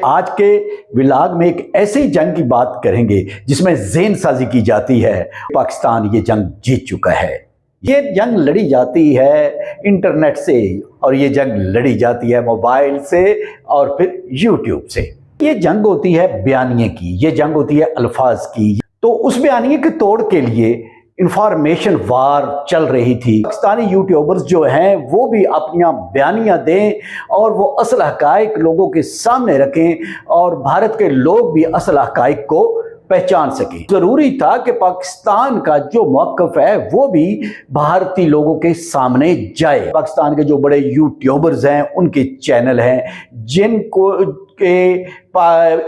آج کے ولاگ میں ایک ایسی جنگ کی بات کریں گے جس میں ذہن سازی کی جاتی ہے۔ پاکستان یہ جنگ جیت چکا ہے۔ یہ جنگ لڑی جاتی ہے انٹرنیٹ سے، اور یہ جنگ لڑی جاتی ہے موبائل سے اور پھر یوٹیوب سے۔ یہ جنگ ہوتی ہے بیانیے کی، یہ جنگ ہوتی ہے الفاظ کی۔ تو اس بیانیے کے توڑ کے لیے انفارمیشن وار چل رہی تھی۔ پاکستانی یوٹیوبرز جو ہیں وہ بھی اپنیاں بیانیاں دیں اور وہ اصل حقائق لوگوں کے سامنے رکھیں، اور بھارت کے لوگ بھی اصل حقائق کو پہچان سکیں۔ ضروری تھا کہ پاکستان کا جو موقف ہے وہ بھی بھارتی لوگوں کے سامنے جائے۔ پاکستان کے جو بڑے یوٹیوبرز ہیں، ان کے چینل ہیں جن کو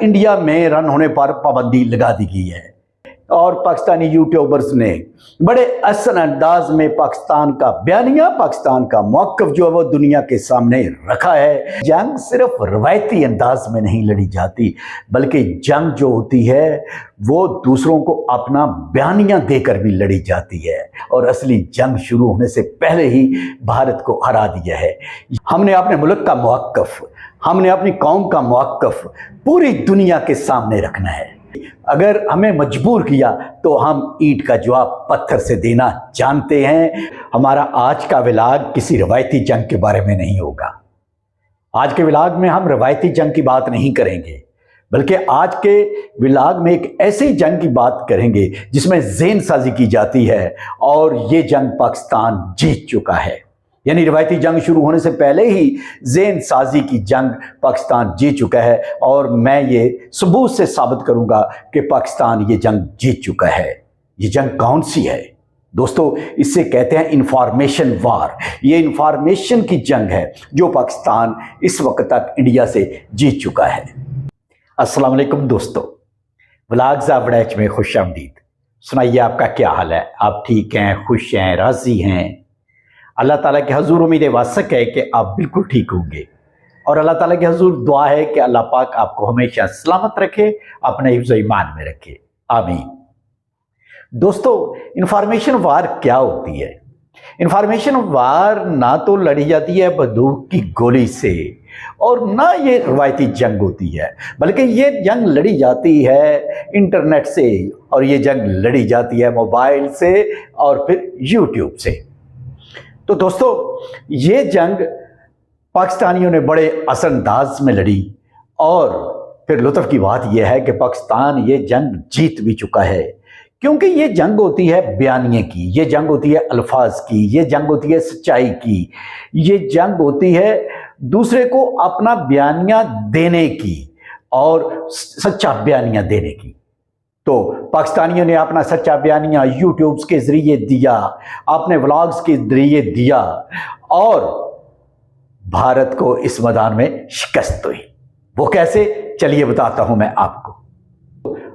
انڈیا میں رن ہونے پر پابندی لگا دی گئی ہے، اور پاکستانی یوٹیوبرز نے بڑے احسن انداز میں پاکستان کا بیانیہ، پاکستان کا موقف جو ہے وہ دنیا کے سامنے رکھا ہے۔ جنگ صرف روایتی انداز میں نہیں لڑی جاتی، بلکہ جنگ جو ہوتی ہے وہ دوسروں کو اپنا بیانیہ دے کر بھی لڑی جاتی ہے، اور اصلی جنگ شروع ہونے سے پہلے ہی بھارت کو ہرا دیا ہے۔ ہم نے اپنے ملک کا موقف، ہم نے اپنی قوم کا موقف پوری دنیا کے سامنے رکھنا ہے۔ اگر ہمیں مجبور کیا تو ہم اینٹ کا جواب پتھر سے دینا جانتے ہیں۔ ہمارا آج کا ولاگ کسی روایتی جنگ کے بارے میں نہیں ہوگا۔ آج کے ولاگ میں ہم روایتی جنگ کی بات نہیں کریں گے، بلکہ آج کے ولاگ میں ایک ایسی جنگ کی بات کریں گے جس میں ذہن سازی کی جاتی ہے، اور یہ جنگ پاکستان جیت چکا ہے۔ یعنی روایتی جنگ شروع ہونے سے پہلے ہی ذہن سازی کی جنگ پاکستان جیت چکا ہے، اور میں یہ ثبوت سے ثابت کروں گا کہ پاکستان یہ جنگ جیت چکا ہے۔ یہ جنگ کون سی ہے دوستو؟ اس سے کہتے ہیں انفارمیشن وار۔ یہ انفارمیشن کی جنگ ہے جو پاکستان اس وقت تک انڈیا سے جیت چکا ہے۔ السلام علیکم دوستو، ولاگز وڑیچ میں خوش آمدید۔ سنائیے آپ کا کیا حال ہے؟ آپ ٹھیک ہیں، خوش ہیں، راضی ہیں؟ اللہ تعالیٰ کے حضور امید واسق ہے کہ آپ بالکل ٹھیک ہوں گے، اور اللہ تعالیٰ کے حضور دعا ہے کہ اللہ پاک آپ کو ہمیشہ سلامت رکھے، اپنے حفظ و ایمان میں رکھے، آمین۔ دوستو، انفارمیشن وار کیا ہوتی ہے؟ انفارمیشن وار نہ تو لڑی جاتی ہے بندوق کی گولی سے، اور نہ یہ روایتی جنگ ہوتی ہے، بلکہ یہ جنگ لڑی جاتی ہے انٹرنیٹ سے، اور یہ جنگ لڑی جاتی ہے موبائل سے اور پھر یوٹیوب سے۔ تو دوستو، یہ جنگ پاکستانیوں نے بڑے اثر انداز میں لڑی، اور پھر لطف کی بات یہ ہے کہ پاکستان یہ جنگ جیت بھی چکا ہے، کیونکہ یہ جنگ ہوتی ہے بیانیے کی، یہ جنگ ہوتی ہے الفاظ کی، یہ جنگ ہوتی ہے سچائی کی، یہ جنگ ہوتی ہے دوسرے کو اپنا بیانیہ دینے کی، اور سچا بیانیہ دینے کی۔ تو پاکستانیوں نے اپنا سچا بیانیہ یوٹیوبز کے ذریعے دیا، اپنے ولاگز کے ذریعے دیا، اور بھارت کو اس میدان میں شکست ہوئی۔ وہ کیسے؟ چلیے بتاتا ہوں میں آپ کو۔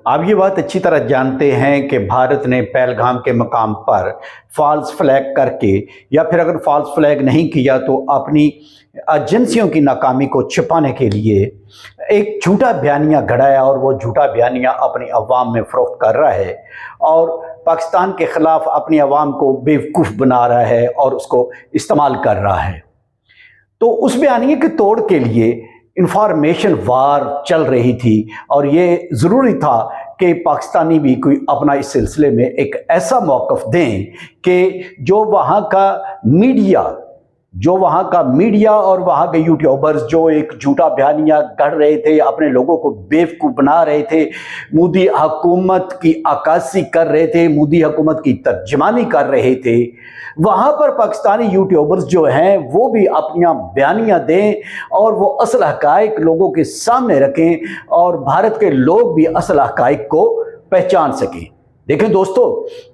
آپ یہ بات اچھی طرح جانتے ہیں کہ بھارت نے پہلگام کے مقام پر فالس فلیگ کر کے، یا پھر اگر فالس فلیگ نہیں کیا تو اپنی ایجنسیوں کی ناکامی کو چھپانے کے لیے ایک جھوٹا بیانیہ گھڑایا، اور وہ جھوٹا بیانیہ اپنی عوام میں فروخت کر رہا ہے، اور پاکستان کے خلاف اپنی عوام کو بیوقوف بنا رہا ہے اور اس کو استعمال کر رہا ہے۔ تو اس بیانیے کے توڑ کے لیے انفارمیشن وار چل رہی تھی، اور یہ ضروری تھا کہ پاکستانی بھی کوئی اپنا اس سلسلے میں ایک ایسا موقف دیں کہ جو وہاں کا میڈیا اور وہاں کے یوٹیوبرز جو ایک جھوٹا بیانیہ گڑھ رہے تھے، اپنے لوگوں کو بیوقوف بنا رہے تھے، مودی حکومت کی عکاسی کر رہے تھے، مودی حکومت کی ترجمانی کر رہے تھے، وہاں پر پاکستانی یوٹیوبرز جو ہیں وہ بھی اپنا بیانیہ دیں، اور وہ اصل حقائق لوگوں کے سامنے رکھیں، اور بھارت کے لوگ بھی اصل حقائق کو پہچان سکیں۔ دیکھیں دوستو،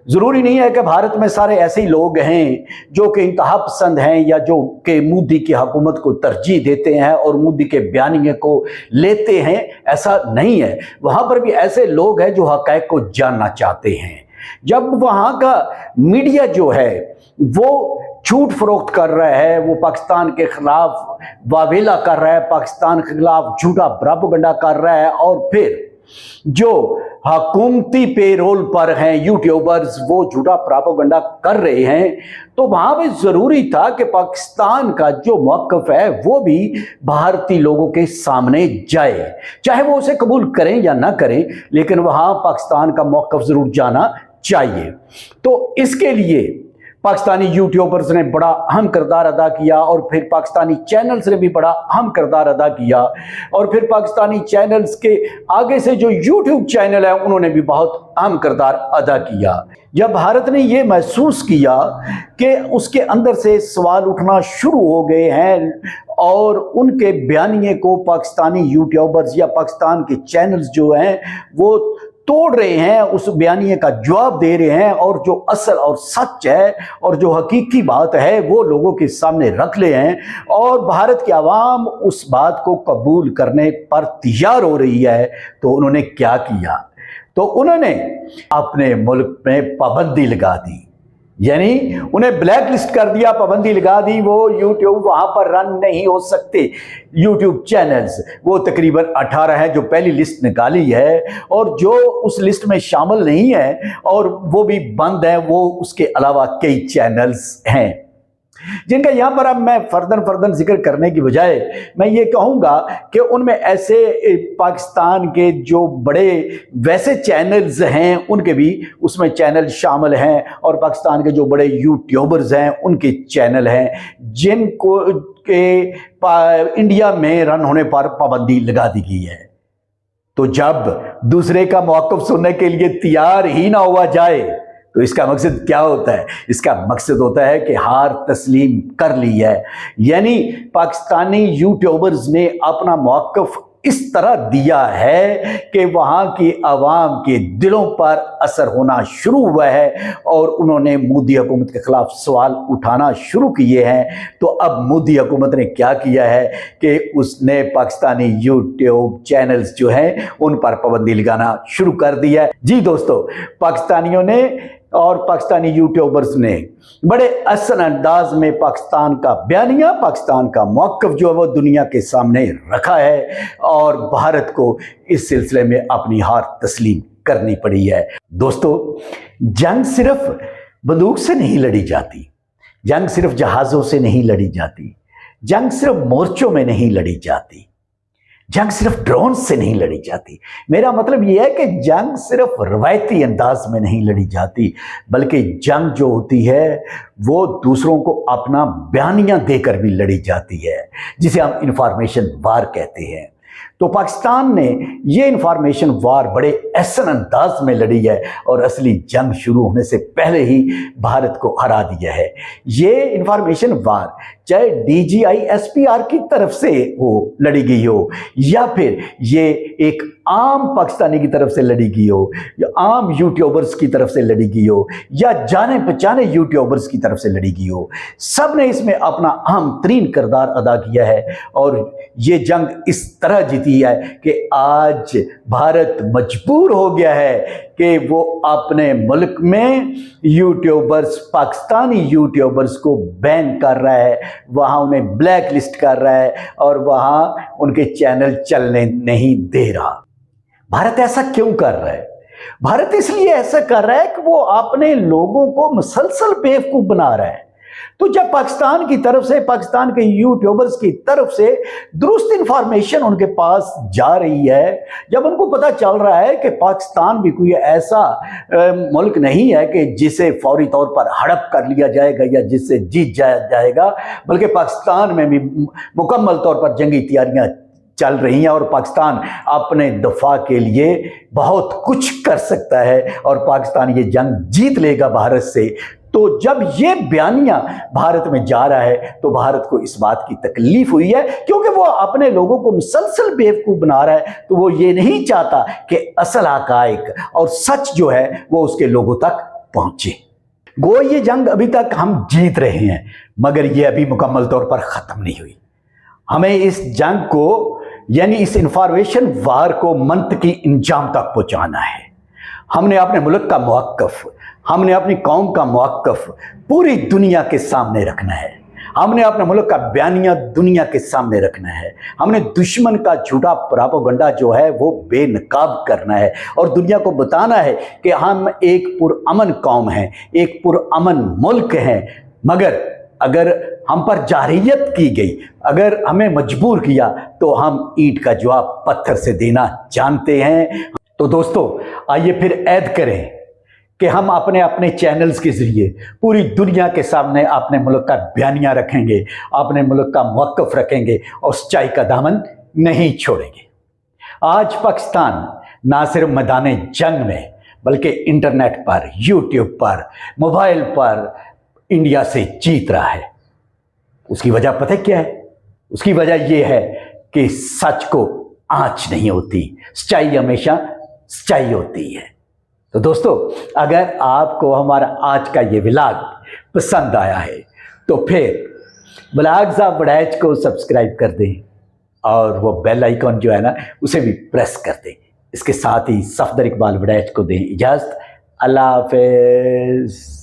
ضروری نہیں ہے کہ بھارت میں سارے ایسے ہی لوگ ہیں جو کہ انتہا پسند ہیں، یا جو کہ مودی کی حکومت کو ترجیح دیتے ہیں اور مودی کے بیانیے کو لیتے ہیں۔ ایسا نہیں ہے، وہاں پر بھی ایسے لوگ ہیں جو حقائق کو جاننا چاہتے ہیں۔ جب وہاں کا میڈیا جو ہے وہ جھوٹ فروخت کر رہا ہے، وہ پاکستان کے خلاف واویلا کر رہا ہے، پاکستان کے خلاف جھوٹا پروپیگنڈا کر رہا ہے، اور پھر جو हुकूमती पेरोल पर हैं यूट्यूबर्स, वो झूठा प्रोपेगेंडा कर रहे हैं, तो वहां पे जरूरी था कि पाकिस्तान का जो मौक़िफ़ है वो भी भारतीय लोगों के सामने जाए, चाहे वो उसे कबूल करें या ना करें, लेकिन वहां पाकिस्तान का मौक़िफ़ जरूर जाना चाहिए। तो इसके लिए पाकिस्तानी यूट्यूबर्स ने बड़ा अहम किरदार अदा किया, और फिर पाकिस्तानी चैनल्स ने भी बड़ा अहम किरदार अदा किया, और फिर पाकिस्तानी चैनल्स के आगे से जो यूट्यूब चैनल है उन्होंने भी बहुत अहम किरदार अदा किया। जब भारत ने ये महसूस किया कि उसके अंदर से सवाल उठना शुरू हो गए हैं और उनके बयानिए को पाकिस्तानी यूट्यूबर्स या पाकिस्तान के चैनल्स जो हैं वो तोड़ रहे हैं, उस बयानिए का जवाब दे रहे हैं, और जो असल और सच है और जो हकीकी बात है वो लोगों के सामने रख ले हैं, और भारत की आवाम उस बात को कबूल करने पर तैयार हो रही है, तो उन्होंने क्या किया? तो उन्होंने अपने मुल्क में पाबंदी लगा दी, यानी उन्हें ब्लैक लिस्ट कर दिया, पाबंदी लगा दी। वो यूट्यूब वहां पर रन नहीं हो सकते, यूट्यूब चैनल्स वो तकरीबन 18 है जो पहली लिस्ट निकाली है, और जो उस लिस्ट में शामिल नहीं है और वो भी बंद है, वो उसके अलावा कई चैनल्स हैं जिनका यहां पर अब मैं फर्दन जिक्र करने की बजाय मैं ये कहूंगा कि उनमें ऐसे पाकिस्तान के जो बड़े वैसे चैनल्स हैं उनके भी उसमें चैनल शामिल हैं, और पाकिस्तान के जो बड़े यूट्यूबर्स हैं उनके चैनल हैं जिनको के इंडिया में रन होने पर पाबंदी लगा दी गई है। तो जब दूसरे का मौक़िफ़ सुनने के लिए तैयार ही ना हुआ जाए तो इसका मकसद क्या होता है? इसका मकसद होता है कि हार तस्लीम कर ली है, यानी पाकिस्तानी यूट्यूबर्स ने अपना मौक़िफ़ इस तरह दिया है कि वहाँ की आवाम के दिलों पर असर होना शुरू हुआ है, और उन्होंने मोदी हुकूमत के खिलाफ सवाल उठाना शुरू किए हैं। तो अब मोदी हुकूमत ने क्या किया है कि उसने पाकिस्तानी यूट्यूब चैनल्स जो हैं उन पर पाबंदी लगाना शुरू कर दिया है। जी दोस्तों, पाकिस्तानियों ने और पाकिस्तानी यूट्यूबर्स ने बड़े अहसन अंदाज में पाकिस्तान का बयानिया, पाकिस्तान का मौक़िफ़ जो है वो दुनिया के सामने रखा है, और भारत को इस सिलसिले में अपनी हार तस्लीम करनी पड़ी है। दोस्तों, जंग सिर्फ बंदूक से नहीं लड़ी जाती, जंग सिर्फ जहाज़ों से नहीं लड़ी जाती, जंग सिर्फ मोर्चों में नहीं लड़ी जाती, जंग सिर्फ ड्रोन से नहीं लड़ी जाती। मेरा मतलब यह है कि जंग सिर्फ रवायती अंदाज में नहीं लड़ी जाती, बल्कि जंग जो होती है वो दूसरों को अपना बयानिया देकर भी लड़ी जाती है, जिसे हम इंफॉर्मेशन वार कहते हैं। तो पाकिस्तान ने ये इंफॉर्मेशन वार बड़े अहसन अंदाज में लड़ी है, और असली जंग शुरू होने से पहले ही भारत को हरा दिया है। ये इंफॉर्मेशन वार चाहे DGI-SPR की तरफ से वो लड़ी गई हो, या फिर ये एक आम पाकिस्तानी की तरफ से लड़ी गई हो, या आम यूट्यूबर्स की तरफ से लड़ी गई हो, या जाने पहचाने यूट्यूबर्स की तरफ से लड़ी गई हो, सब ने इसमें अपना अहम तरीन किरदार अदा किया है। और ये जंग इस तरह जीती है कि आज भारत मजबूर हो गया है कि वो अपने मुल्क में यूट्यूबर्स, पाकिस्तानी यूट्यूबर्स को बैन कर रहा है, वहाँ उन्हें ब्लैक लिस्ट कर रहा है, और वहाँ उनके चैनल चलने नहीं दे रहा। भारत ऐसा क्यों कर रहा है? भारत इसलिए ऐसा कर रहा है कि वो अपने लोगों को मुसलसल बेवकूफ़ बना रहा है। तो जब पाकिस्तान की तरफ से, पाकिस्तान के यूट्यूबर्स की तरफ से दुरुस्त इंफॉर्मेशन उनके पास जा रही है, जब उनको पता चल रहा है कि पाकिस्तान भी कोई ऐसा मुल्क नहीं है कि जिसे फौरी तौर पर हड़प कर लिया जाएगा या जिससे जीत जाएगा, बल्कि पाकिस्तान में भी मुकम्मल तौर पर जंगी तैयारियां चल रही हैं, और पाकिस्तान अपने दफा के लिए बहुत कुछ कर सकता है, और पाकिस्तान ये जंग जीत लेगा भारत से। तो जब ये बयानिया भारत में जा रहा है तो भारत को इस बात की तकलीफ हुई है, क्योंकि वो अपने लोगों को मुसलसल बेवकूफ़ बना रहा है। तो वो ये नहीं चाहता कि असल हक़ाइक़ और सच जो है वो उसके लोगों तक पहुंचे। गो ये जंग अभी तक हम जीत रहे हैं, मगर ये अभी मुकम्मल तौर पर ख़त्म नहीं हुई। हमें इस जंग को, यानी इस इंफॉर्मेशन वार को मंतकी इंजाम तक पहुंचाना है। हमने अपने मुल्क का मौक़िफ़, हमने अपनी कौम का मौक़िफ़ पूरी दुनिया के सामने रखना है। हमने अपने मुल्क का बयानिया दुनिया के सामने रखना है। हमने दुश्मन का झूठा प्रोपेगेंडा जो है वो बेनकाब करना है और दुनिया को बताना है कि हम एक पुरअमन कौम हैं, एक पुरअमन मुल्क हैं। मगर अगर हम पर जारहियत की गई, अगर हमें मजबूर किया, तो हम ईंट का जवाब पत्थर से देना जानते हैं। तो दोस्तों, आइए फिर ऐद करें कि हम अपने अपने चैनल्स के ज़रिए पूरी दुनिया के सामने अपने मुल्क का बयानिया रखेंगे, अपने मुल्क का मौक़िफ़ रखेंगे और सच्चाई का दामन नहीं छोड़ेंगे। आज पाकिस्तान ना सिर्फ मैदान जंग में बल्कि इंटरनेट पर, यूट्यूब पर, मोबाइल पर इंडिया से जीत रहा है। उसकी वजह पता क्या है? उसकी वजह यह है कि सच को आँच नहीं होती, सच्चाई हमेशा सच्चाई होती है। तो दोस्तों, अगर आपको हमारा आज का ये व्लॉग पसंद आया है तो फिर व्लॉग्स ऑफ वड़ैच को सब्सक्राइब कर दें और वो बेल आइकन जो है ना उसे भी प्रेस कर दें। इसके साथ ही सफदर इकबाल वड़ैच को दें इजाज़त। अल्लाह हाफ़िज़।